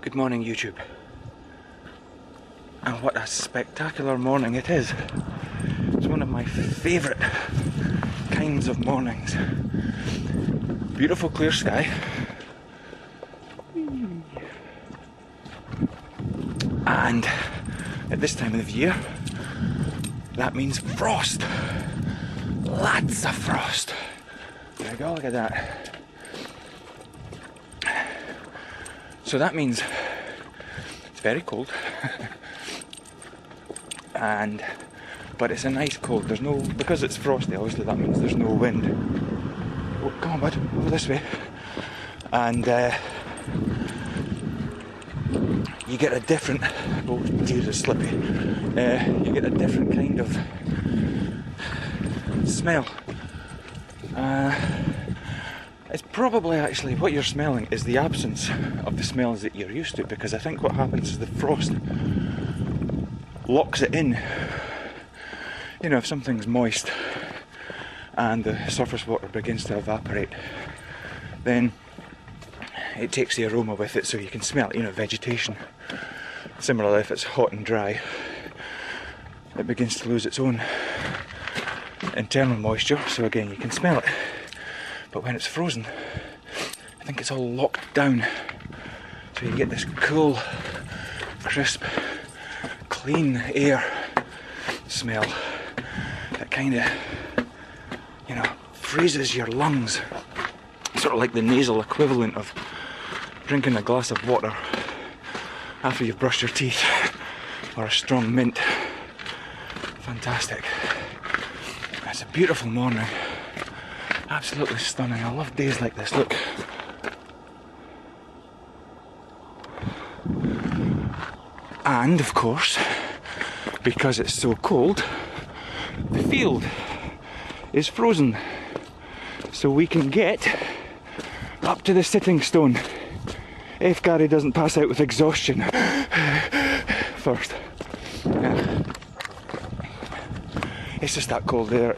Good morning, YouTube. And what a spectacular morning it is. It's one of my favourite kinds of mornings. Beautiful clear sky. And at this time of the year, that means frost. Lots of frost. There we go, look at that. So that means it's very cold, but it's a nice cold. There's no, because it's frosty, obviously that means there's no wind. Oh, come on, bud, over this way. And you get a different, oh dear, it's slippy. You get a different kind of smell. It's probably actually what you're smelling is the absence of the smells that you're used to, because I think what happens is the frost locks it in. You know, if something's moist and the surface water begins to evaporate, then it takes the aroma with it, so you can smell it, you know, vegetation. Similarly, if it's hot and dry, it begins to lose its own internal moisture, so again you can smell it. But when it's frozen, I think it's all locked down, so you get this cool, crisp, clean air smell that kind of, you know, freezes your lungs. Sort of like the nasal equivalent of drinking a glass of water after you've brushed your teeth, or a strong mint. Fantastic. It's a beautiful morning. Absolutely stunning. I love days like this, look. And of course, because it's so cold, the field is frozen. So we can get up to the sitting stone if Gary doesn't pass out with exhaustion first. Yeah. It's just that cold there.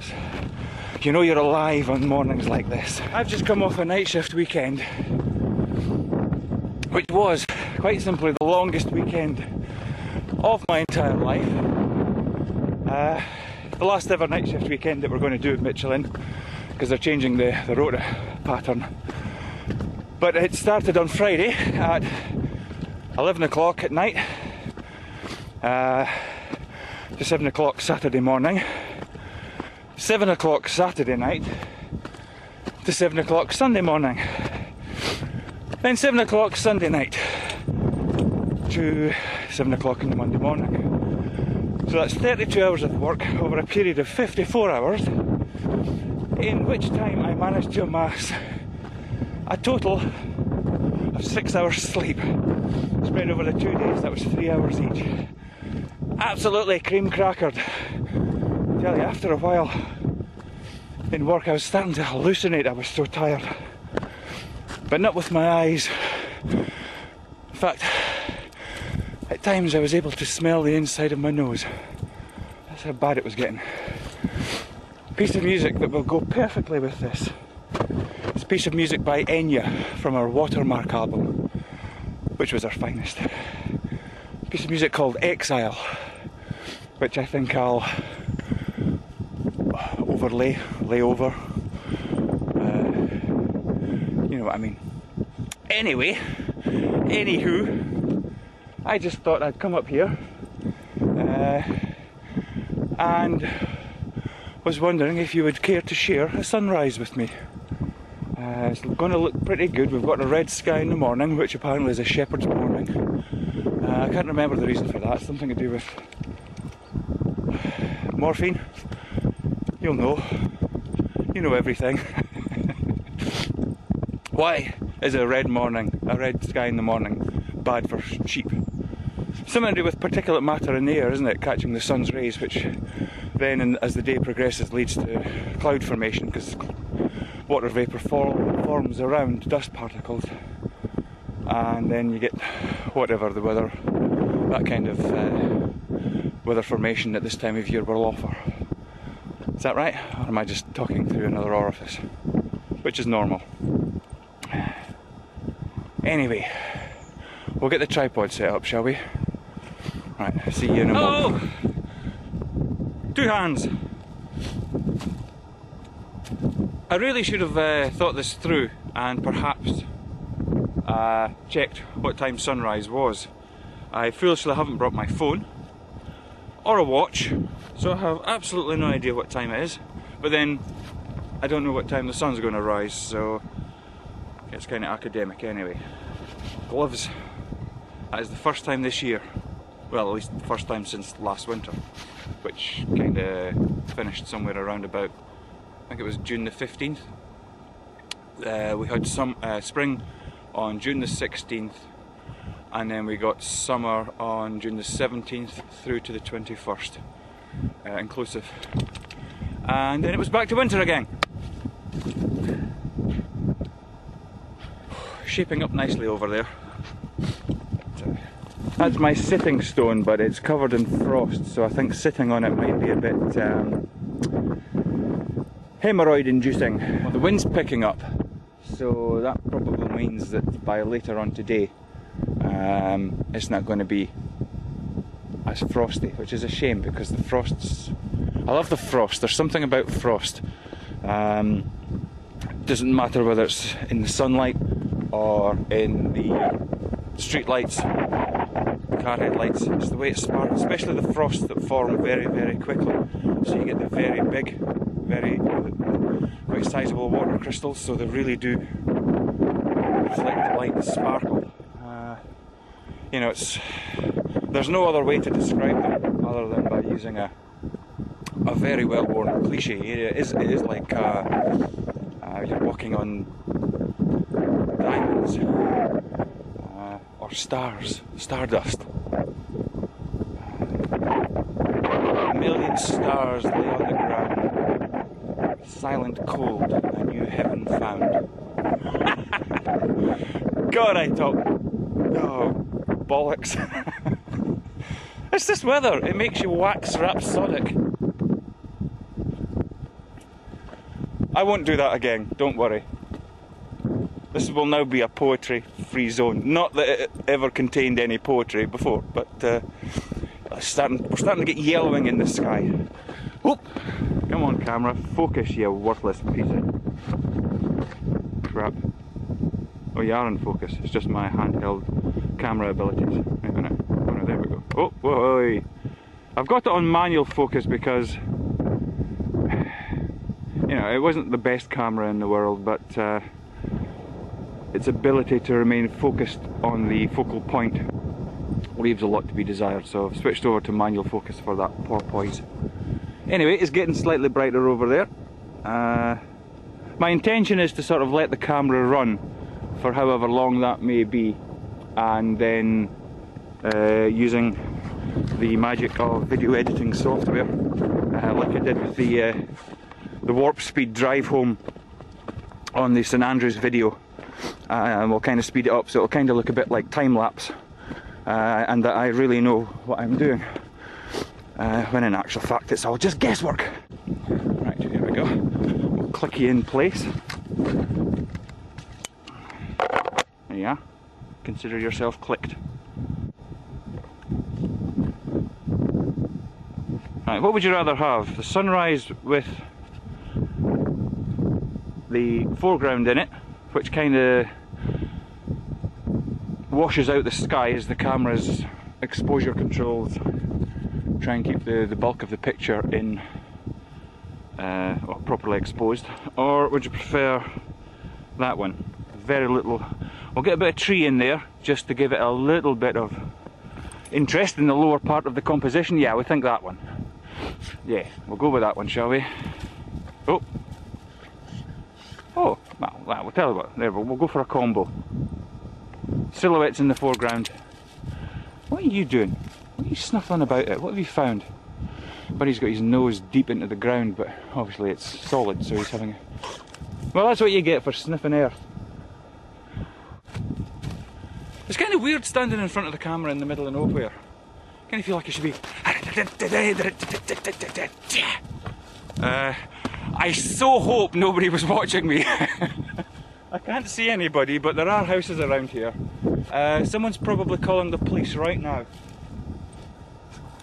You know you're alive on mornings like this. I've just come off a night shift weekend, which was quite simply the longest weekend of my entire life. The last ever night shift weekend that we're going to do at Michelin, because they're changing the rota pattern. But it started on Friday at 11 o'clock at night to 7 o'clock Saturday morning. 7 o'clock Saturday night to 7 o'clock Sunday morning. Then 7 o'clock Sunday night to 7 o'clock in the Monday morning. So that's 32 hours of work over a period of 54 hours, in which time I managed to amass a total of 6 hours sleep. Spread over the 2 days, that was 3 hours each. Absolutely cream crackered. I tell you, after a while in work I was starting to hallucinate. I was so tired, but not with my eyes. In fact, at times I was able to smell the inside of my nose. That's how bad it was getting. A piece of music that will go perfectly with this. It's a piece of music by Enya from our Watermark album, which was our finest. A piece of music called Exile, which I think I'll lay over, you know what I mean. Anyway, anywho, I just thought I'd come up here and was wondering if you would care to share a sunrise with me. It's going to look pretty good. We've got a red sky in the morning, which apparently is a shepherd's morning. I can't remember the reason for that. Something to do with morphine. You'll know. You know everything. Why is a red sky in the morning, bad for sheep? Something to do with particulate matter in the air, isn't it? Catching the sun's rays, which then, as the day progresses, leads to cloud formation, because water vapour forms around dust particles, and then you get whatever the weather, that kind of weather formation at this time of year will offer. Is that right? Or am I just talking through another orifice? Which is normal. Anyway, We'll get the tripod set up, shall we? Right, see you in a moment. Oh! 2 hands! I really should have thought this through and perhaps checked what time sunrise was. I foolishly haven't brought my phone or a watch, so I have absolutely no idea what time it is. But then I don't know what time the sun's going to rise, so it's kind of academic anyway. Gloves. That is the first time this year, well, at least the first time since last winter, which kind of finished somewhere around about, I think it was June the 15th. We had some spring on June the 16th, and then we got summer on June the 17th through to the 21st, inclusive. And then it was back to winter again. Shaping up nicely over there. That's my sitting stone, but it's covered in frost, so I think sitting on it might be a bit hemorrhoid inducing. Well, the wind's picking up, so that probably means that by later on today it's not going to be as frosty, which is a shame because the frosts, I love the frost. There's something about frost. Doesn't matter whether it's in the sunlight or in the street lights, car headlights. It's the way it sparks, especially the frosts that form very, very quickly. So you get the very big, very quite sizable water crystals, so they really do reflect the light and sparkle. You know, there's no other way to describe them other than by using a very well-worn cliche. It is like you're walking on diamonds or stars, stardust. A million stars lay on the ground, silent cold, a new heaven found. God, I talk. Oh, bollocks. It's this weather, it makes you wax rhapsodic. I won't do that again, don't worry. This will now be a poetry-free zone. Not that it ever contained any poetry before, but we're starting to get yellowing in the sky. Whoop! Come on, camera, focus, you worthless piece of crap. Oh, you are in focus. It's just my handheld camera abilities. Hang on it. Oh, no, there we go. Oh, whoa! I've got it on manual focus because, you know, it wasn't the best camera in the world, but its ability to remain focused on the focal point leaves a lot to be desired. So I've switched over to manual focus for that porpoise. Anyway, it's getting slightly brighter over there. My intention is to sort of let the camera run for however long that may be, and then using the magic of video editing software, like I did with the warp speed drive home on the St Andrews video, and we'll kind of speed it up so it'll kind of look a bit like time lapse, and that I really know what I'm doing, when in actual fact it's all just guesswork. Right, here we go. We'll click you in place. There you are. Consider yourself clicked. Right, what would you rather have? The sunrise with the foreground in it, which kind of washes out the sky as the camera's exposure controls try and keep the bulk of the picture in, well, properly exposed? Or would you prefer that one? Very little. We'll get a bit of tree in there just to give it a little bit of interest in the lower part of the composition. Yeah, we think that one. Yeah, we'll go with that one, shall we? Oh, oh, well, we'll tell you what. There, we'll go for a combo. Silhouettes in the foreground. What are you doing? What are you snuffling about it? What have you found? Buddy's got his nose deep into the ground, but obviously it's solid, so he's having a... Well, that's what you get for sniffing air. It's kind of weird standing in front of the camera in the middle of nowhere. Kind of feel like it should be... I so hope nobody was watching me. I can't see anybody, but there are houses around here. Someone's probably calling the police right now.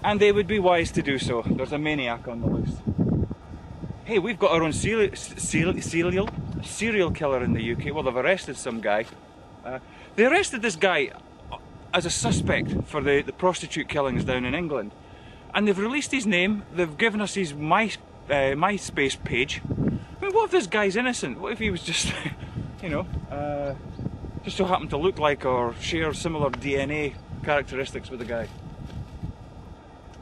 And they would be wise to do so. There's a maniac on the loose. Hey, we've got our own serial killer in the UK. Well, they've arrested some guy. They arrested this guy as a suspect for the prostitute killings down in England. And they've released his name. They've given us his MySpace page. I mean, what if this guy's innocent? What if he was just, you know, just so happened to look like or share similar DNA characteristics with the guy?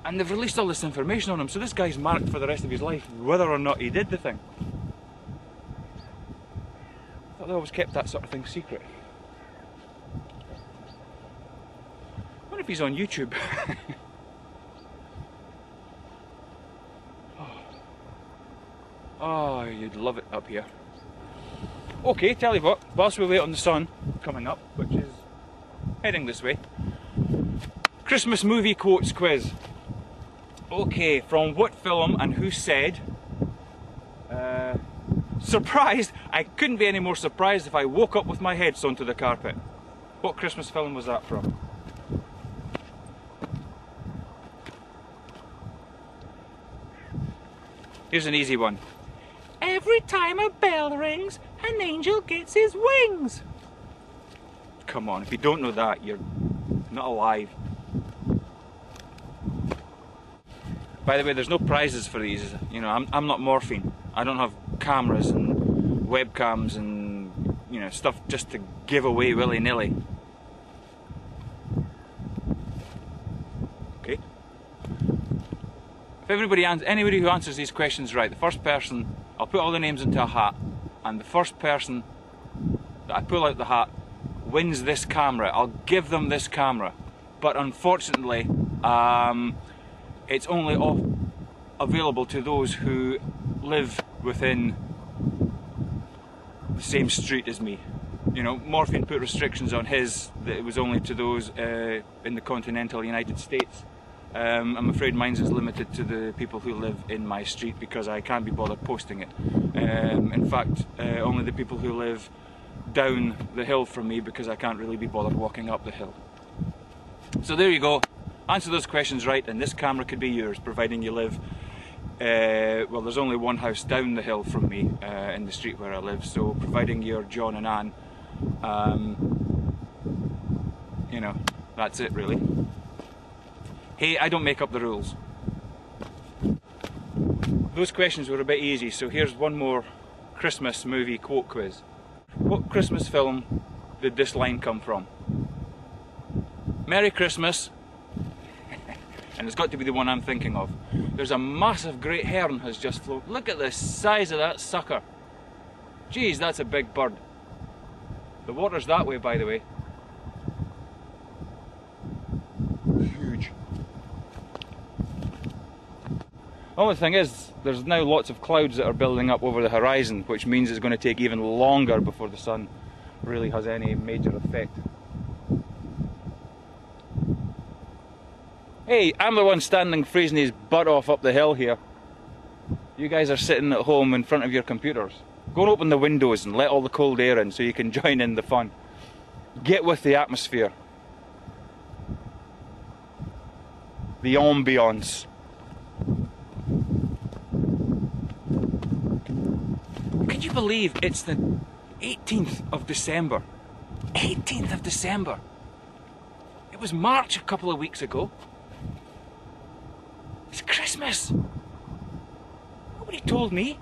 And they've released all this information on him, so this guy's marked for the rest of his life, whether or not he did the thing. I thought they always kept that sort of thing secret. I wonder if he's on YouTube. Oh, you'd love it up here. Okay, tell you what, whilst we wait on the sun coming up, which is heading this way, Christmas movie quotes quiz. Okay, from what film and who said? Surprised! I couldn't be any more surprised if I woke up with my head sewn to the carpet. What Christmas film was that from? Here's an easy one. Every time a bell rings, an angel gets his wings. Come on, if you don't know that, you're not alive. By the way, there's no prizes for these. You know, I'm not Morphine. I don't have cameras and webcams and, you know, stuff just to give away willy-nilly. Okay. If anybody who answers these questions right, the first person, I'll put all the names into a hat, and the first person that I pull out the hat wins this camera. I'll give them this camera, but unfortunately, it's only available to those who live within the same street as me. You know, Morphine put restrictions on his, that it was only to those in the continental United States. I'm afraid mine's is limited to the people who live in my street because I can't be bothered posting it. In fact, only the people who live down the hill from me because I can't really be bothered walking up the hill. So there you go. Answer those questions right and this camera could be yours, providing you live, well, there's only one house down the hill from me in the street where I live, so providing you're John and Anne, you know, that's it really. Hey, I don't make up the rules. Those questions were a bit easy, so here's one more Christmas movie quote quiz. What Christmas film did this line come from? Merry Christmas. And it's got to be the one I'm thinking of. There's a massive great heron has just flown. Look at the size of that sucker. Geez, that's a big bird. The water's that way, by the way. Huge. Only thing is, there's now lots of clouds that are building up over the horizon, which means it's going to take even longer before the sun really has any major effect. Hey, I'm the one standing freezing his butt off up the hill here. You guys are sitting at home in front of your computers. Go and open the windows and let all the cold air in so you can join in the fun. Get with the atmosphere. The ambience. Can you believe it's the 18th of December? 18th of December. It was March a couple of weeks ago. It's Christmas! Nobody told me.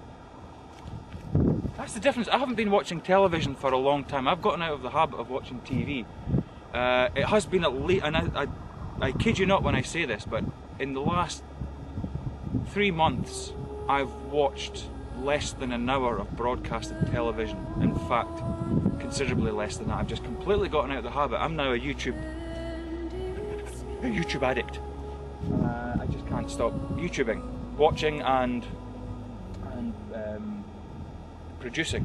That's the difference. I haven't been watching television for a long time. I've gotten out of the habit of watching TV. It has been at least, and I kid you not when I say this, but in the last 3 months I've watched less than an hour of broadcasted television. In fact, considerably less than that. I've just completely gotten out of the habit. I'm now a YouTube addict. I just can't stop YouTubing, watching and producing,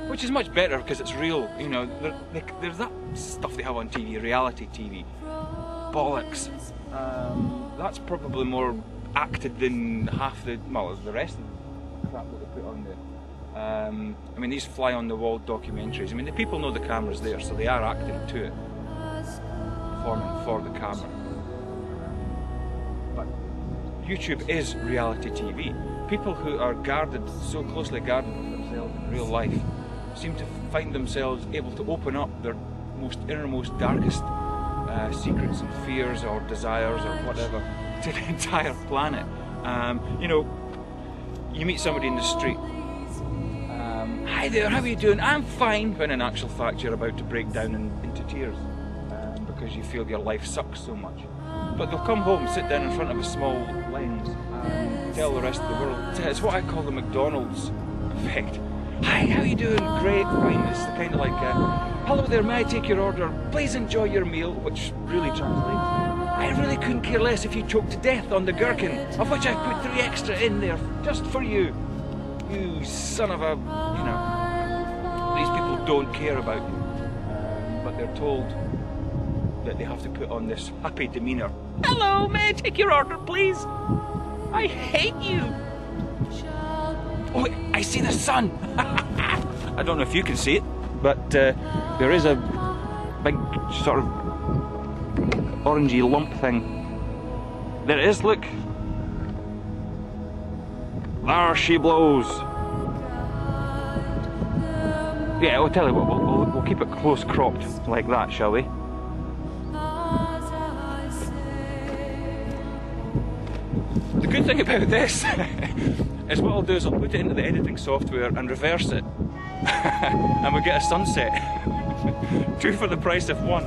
which is much better because it's real. You know, there's that stuff they have on TV, reality TV, bollocks. That's probably more acted than half the rest of the crap that they put on there. I mean, these fly-on-the-wall documentaries, I mean, the people know the camera's there, so they are acting to it, performing for the camera. But YouTube is reality TV. People who are guarded, so closely guarded with themselves in real life, seem to find themselves able to open up their most innermost, darkest secrets and fears or desires or whatever to the entire planet. You know, you meet somebody in the street, hi there, how are you doing? I'm fine, when in actual fact you're about to break down into tears because you feel your life sucks so much. But they'll come home, sit down in front of a small lens and tell the rest of the world. It's what I call the McDonald's effect. Hi, how are you doing? Great, fine. It's kind of like, hello there, may I take your order? Please enjoy your meal, which really translates. I really couldn't care less if you choked to death on the gherkin, of which I put 3 extra in there, just for you. You son of a, you know, these people don't care about you, but they're told that they have to put on this happy demeanour. Hello, may I take your order, please? I hate you. Oh, I see the sun. I don't know if you can see it, but there is a big sort of orangey lump thing. There it is, look. There she blows. Yeah, I'll tell you what, we'll keep it close cropped like that, shall we? The good thing about this is what I'll do is I'll put it into the editing software and reverse it and we'll get a sunset. 2 for the price of 1.